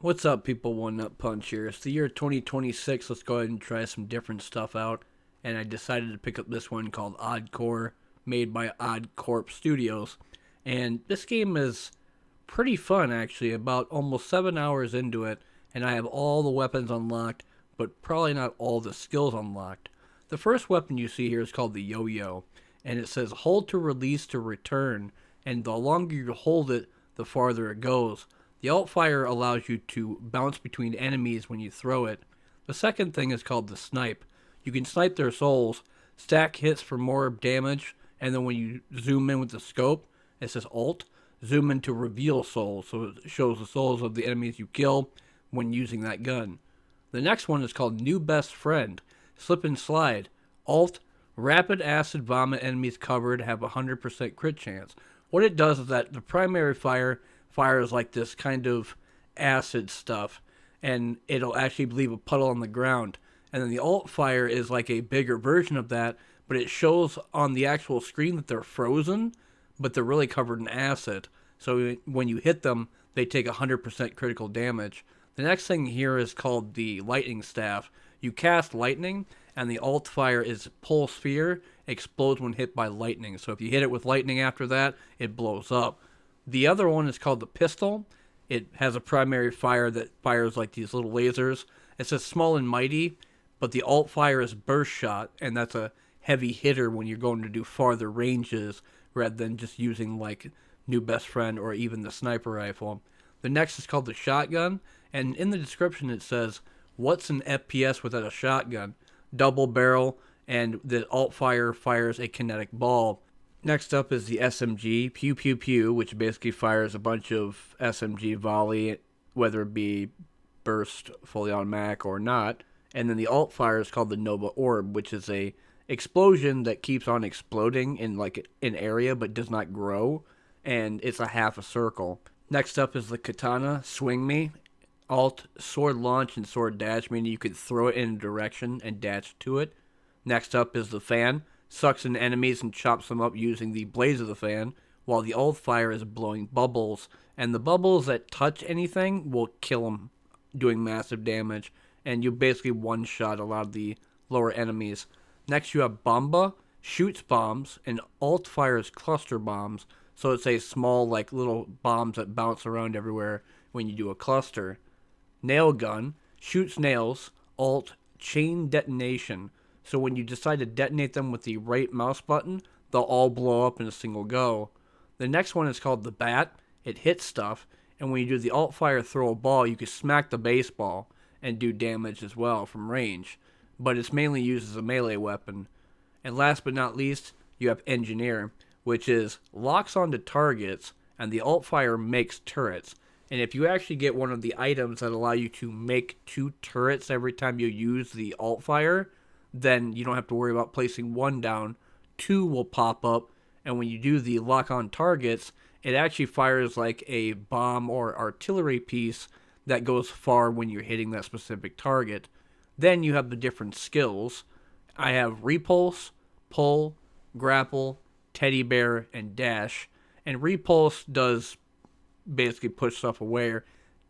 What's up, people? One Up Punch here. It's the year 2026. Let's go ahead and try some different stuff out. And I decided to pick up this one called Oddcore, made by Oddcorp Studios. And this game is pretty fun, actually. About almost 7 hours into it, and I have all the weapons unlocked, but probably not all the skills unlocked. The first weapon you see here is called the yo-yo, and it says hold to release to return, and the longer you hold it, the farther it goes. The alt fire allows you to bounce between enemies when you throw it. The second thing is called the snipe. You can snipe their souls, stack hits for more damage, and then when you zoom in with the scope, it says alt, zoom in to reveal souls, so it shows the souls of the enemies you kill when using that gun. The next one is called New Best Friend. Slip and slide. Alt, rapid acid vomit enemies covered have a 100% crit chance. What it does is that the primary fire fires like this kind of acid stuff, and it'll actually leave a puddle on the ground. And then the alt fire is like a bigger version of that, but it shows on the actual screen that they're frozen, but they're really covered in acid. So when you hit them, they take 100% critical damage. The next thing here is called the lightning staff. You cast lightning, and the alt fire is pulse sphere, explodes when hit by lightning. So if you hit it with lightning after that, it blows up. The other one is called the pistol. It has a primary fire that fires like these little lasers. It says small and mighty, but the alt fire is burst shot, and that's a heavy hitter when you're going to do farther ranges rather than just using like new best friend or even the sniper rifle. The next is called the shotgun, and in the description it says, what's an FPS without a shotgun? Double barrel, and the alt fire fires a kinetic ball. Next up is the SMG, Pew Pew Pew, which basically fires a bunch of SMG volley, whether it be burst, fully automatic, or not. And then the alt fire is called the Nova Orb, which is a explosion that keeps on exploding in like an area but does not grow, and it's a half a circle. Next up is the Katana, Swing Me. Alt, sword launch, and sword dash, meaning you can throw it in a direction and dash to it. Next up is the fan, sucks in enemies and chops them up using the blaze of the fan, while the alt fire is blowing bubbles, and the bubbles that touch anything will kill them, doing massive damage, and you basically one-shot a lot of the lower enemies. Next you have Bomba, shoots bombs, and alt fires cluster bombs, so it's a small like little bombs that bounce around everywhere when you do a cluster. Nail gun, shoots nails, alt, chain detonation. So when you decide to detonate them with the right mouse button, they'll all blow up in a single go. The next one is called the bat. It hits stuff, and when you do the alt fire throw a ball, you can smack the baseball and do damage as well from range. But it's mainly used as a melee weapon. And last but not least, you have engineer, which is locks onto targets, and the alt fire makes turrets. And if you actually get one of the items that allow you to make two turrets every time you use the alt fire, then you don't have to worry about placing one down. Two will pop up, and when you do the lock on targets, it actually fires like a bomb or artillery piece that goes far when you're hitting that specific target. Then you have the different skills. I have repulse, pull, grapple, teddy bear, and dash. And repulse does basically push stuff away.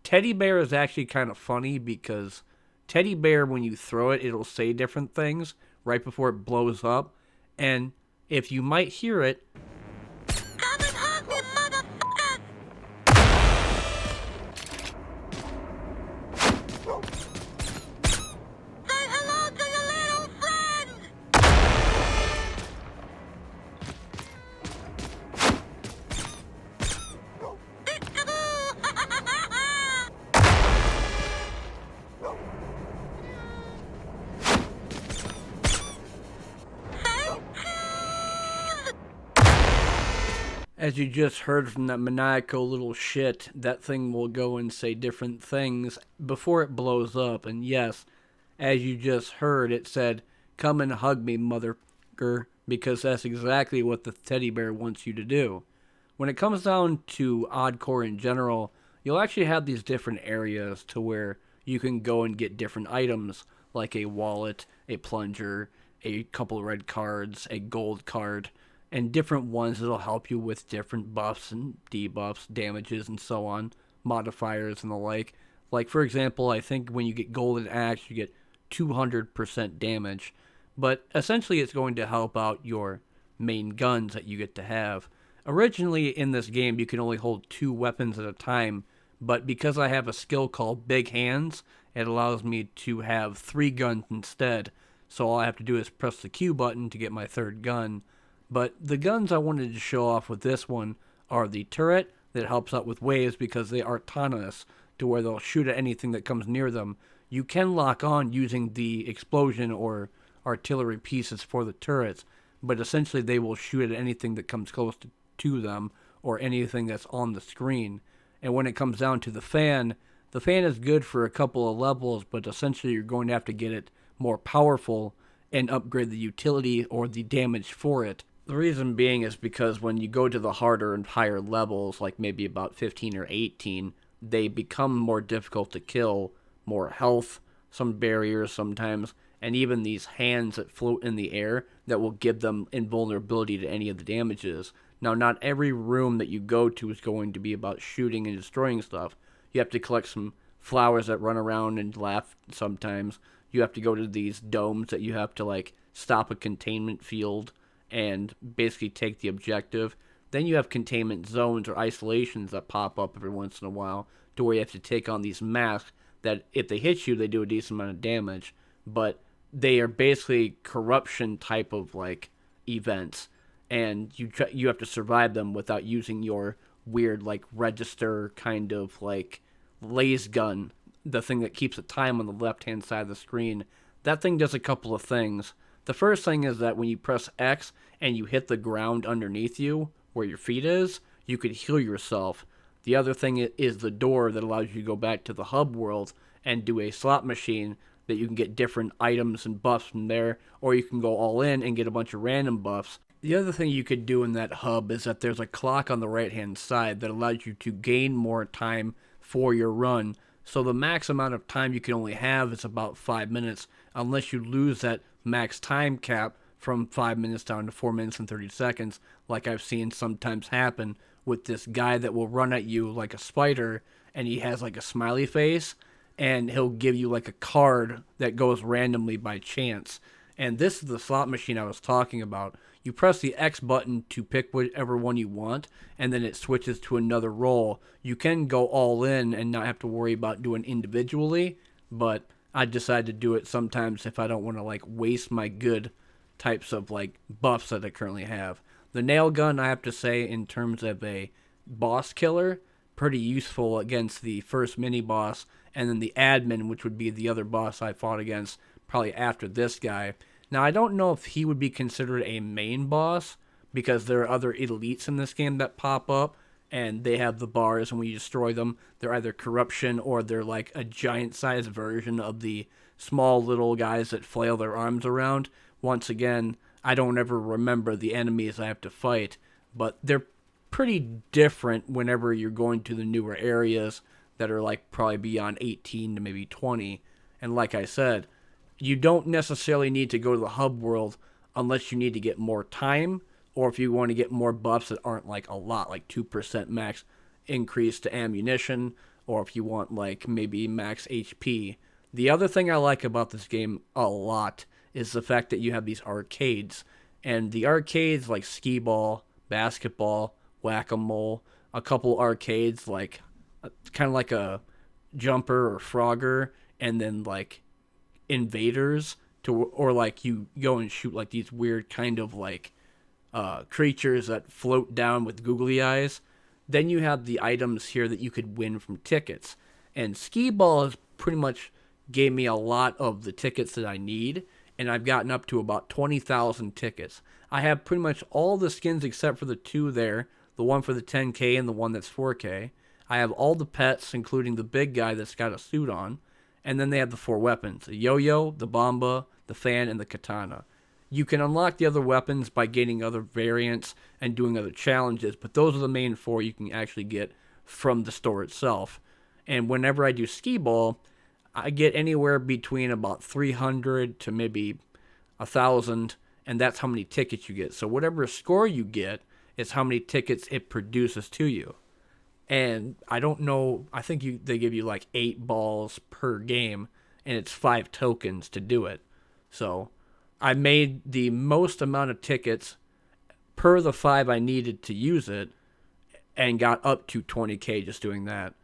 Teddy bear is actually kind of funny because teddy bear, when you throw it, it'll say different things right before it blows up. And if you might hear it, Come and hug me, motherfucker! Say hello to your little friend! as you just heard from that maniacal little shit, that thing will go and say different things before it blows up. And yes, as you just heard, it said, come and hug me, motherfucker, because that's exactly what the teddy bear wants you to do. When it comes down to Oddcore in general, you'll actually have these different areas to where you can go and get different items, like a wallet, a plunger, a couple red cards, a gold card, and different ones that'll help you with different buffs and debuffs, damages, and so on, modifiers and the like. Like, for example, I think when you get Golden Axe, you get 200% damage. But essentially, it's going to help out your main guns that you get to have. Originally, in this game, you can only hold 2 weapons at a time, but because I have a skill called Big Hands, it allows me to have 3 guns instead. So all I have to do is press the Q button to get my 3rd gun. But the guns I wanted to show off with this one are the turret that helps out with waves because they are autonomous to where they'll shoot at anything that comes near them. You can lock on using the explosion or artillery pieces for the turrets, but essentially they will shoot at anything that comes close to them or anything that's on the screen. And when it comes down to the fan is good for a couple of levels, but essentially you're going to have to get it more powerful and upgrade the utility or the damage for it. The reason being is because when you go to the harder and higher levels, like maybe about 15 or 18, they become more difficult to kill, more health, some barriers sometimes, and even these hands that float in the air that will give them invulnerability to any of the damages. Now, not every room that you go to is going to be about shooting and destroying stuff. You have to collect some flowers that run around and laugh sometimes. You have to go to these domes that you have to, like, stop a containment field and basically take the objective. Then you have containment zones or isolations that pop up every once in a while to where you have to take on these masks that if they hit you, they do a decent amount of damage. But they are basically corruption type of, like, events. And you have to survive them without using your weird, like, register kind of, like, laser gun, the thing that keeps the time on the left-hand side of the screen. That thing does a couple of things. The first thing is that when you press X and you hit the ground underneath you, where your feet is, you could heal yourself. The other thing is the door that allows you to go back to the hub world and do a slot machine that you can get different items and buffs from there, or you can go all in and get a bunch of random buffs. The other thing you could do in that hub is that there's a clock on the right-hand side that allows you to gain more time for your run. So the max amount of time you can only have is about 5 minutes, unless you lose that max time cap from 5 minutes down to 4 minutes and 30 seconds, like I've seen sometimes happen with this guy that will run at you like a spider, and he has like a smiley face, and he'll give you like a card that goes randomly by chance. And this is the slot machine I was talking about. You press the X button to pick whichever one you want, and then it switches to another roll. You can go all in and not have to worry about doing individually, but I decide to do it sometimes if I don't want to like waste my good types of like buffs that I currently have. The nail gun, I have to say, in terms of a boss killer, pretty useful against the first mini boss, and then the admin, which would be the other boss I fought against probably after this guy. Now, I don't know if he would be considered a main boss, because there are other elites in this game that pop up, and they have the bars, and when you destroy them, they're either corruption or they're like a giant-sized version of the small little guys that flail their arms around. Once again, I don't ever remember the enemies I have to fight, but they're pretty different whenever you're going to the newer areas that are like probably beyond 18 to maybe 20. And like I said, you don't necessarily need to go to the hub world unless you need to get more time, or if you want to get more buffs that aren't like a lot, like 2% max increase to ammunition, or if you want like maybe max HP. The other thing I like about this game a lot is the fact that you have these arcades. And the arcades like skee ball, basketball, whack-a-mole, a couple arcades like kind of like a jumper or frogger, and then like invaders or like you go and shoot like these weird kind of like creatures that float down with googly eyes. Then you have the items here that you could win from tickets. And skee ball has pretty much gave me a lot of the tickets that I need, and I've gotten up to about 20,000 tickets. I have pretty much all the skins except for the two there, the one for the 10K and the one that's 4K. I have all the pets, including the big guy that's got a suit on, and then they have the 4 weapons, the yo-yo, the bomba, the fan, and the katana. You can unlock the other weapons by gaining other variants and doing other challenges, but those are the main 4 you can actually get from the store itself. And whenever I do skee ball, I get anywhere between about 300 to maybe 1,000, and that's how many tickets you get. So whatever score you get is how many tickets it produces to you. And I don't know, I think they give you like 8 balls per game, and it's 5 tokens to do it. So I made the most amount of tickets per the 5 I needed to use it, and got up to 20K just doing that.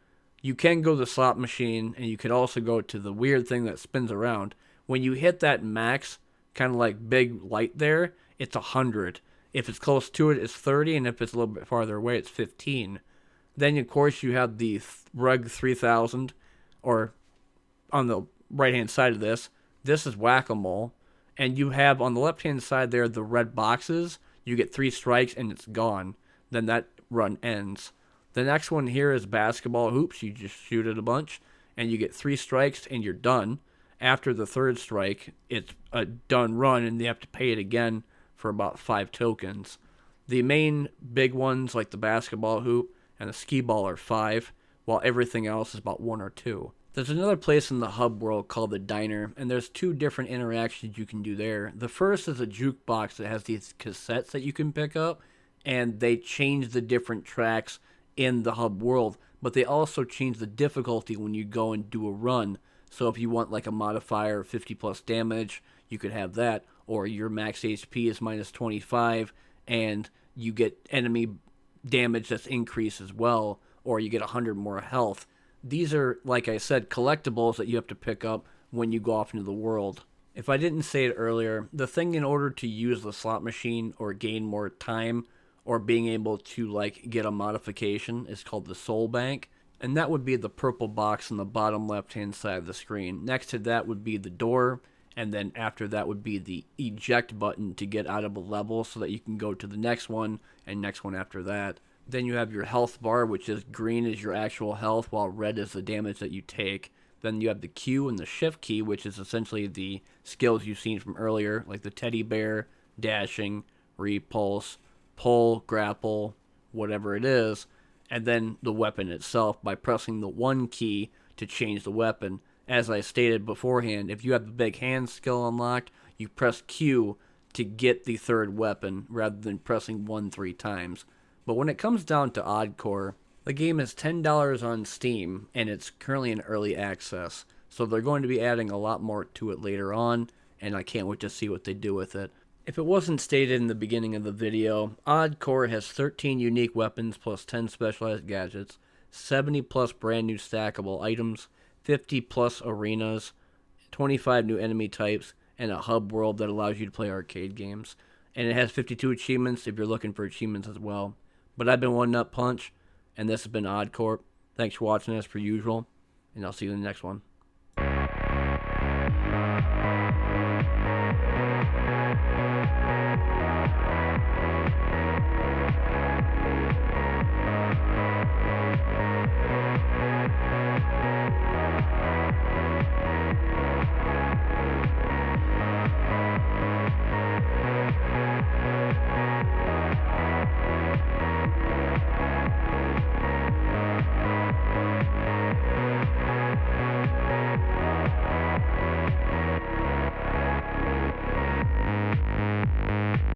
You can go to the slot machine, and you could also go to the weird thing that spins around. When you hit that max, kind of like big light there, it's 100. If it's close to it, it's 30, and if it's a little bit farther away, it's 15. Then, of course, you have the Rug 3000, or on the right-hand side of this. This is Whack-A-Mole, and you have on the left-hand side there the red boxes. You get 3 strikes, and it's gone. Then that run ends. The next one here is basketball hoops. You just shoot it a bunch, and you get 3 strikes, and you're done. After the 3rd strike, it's a done run, and you have to pay it again for about 5 tokens. The main big ones, like the basketball hoop and the skee ball, are 5, while everything else is about 1 or 2. There's another place in the hub world called the diner, and there's 2 different interactions you can do there. The first is a jukebox that has these cassettes that you can pick up, and they change the different tracks in the hub world, but they also change the difficulty when you go and do a run. So if you want like a modifier of 50 plus damage, you could have that, or your max HP is minus 25, and you get enemy damage that's increased as well, or you get 100 more health. These are, like I said, collectibles that you have to pick up when you go off into the world. If I didn't say it earlier, the thing in order to use the slot machine or gain more time or being able to like get a modification is called the soul bank, and that would be the purple box on the bottom left hand side of the screen. Next to that would be the door, and then after that would be the eject button to get out of a level so that you can go to the next one and next one after that. Then you have your health bar, which is green is your actual health while red is the damage that you take. Then you have the Q and the shift key, which is essentially the skills you've seen from earlier, like the teddy bear, dashing, repulse, pull, grapple, whatever it is. And then the weapon itself by pressing the 1 key to change the weapon. As I stated beforehand, if you have the big hand skill unlocked, you press Q to get the 3rd weapon rather than pressing 1 3 times. But when it comes down to Oddcore, the game is $10 on Steam, and it's currently in early access. So they're going to be adding a lot more to it later on, and I can't wait to see what they do with it. If it wasn't stated in the beginning of the video, Oddcore has 13 unique weapons plus 10 specialized gadgets, 70 plus brand new stackable items, 50 plus arenas, 25 new enemy types, and a hub world that allows you to play arcade games. And it has 52 achievements if you're looking for achievements as well. But I've been One Nut Punch, and this has been Oddcorp. Thanks for watching as per usual, and I'll see you in the next one.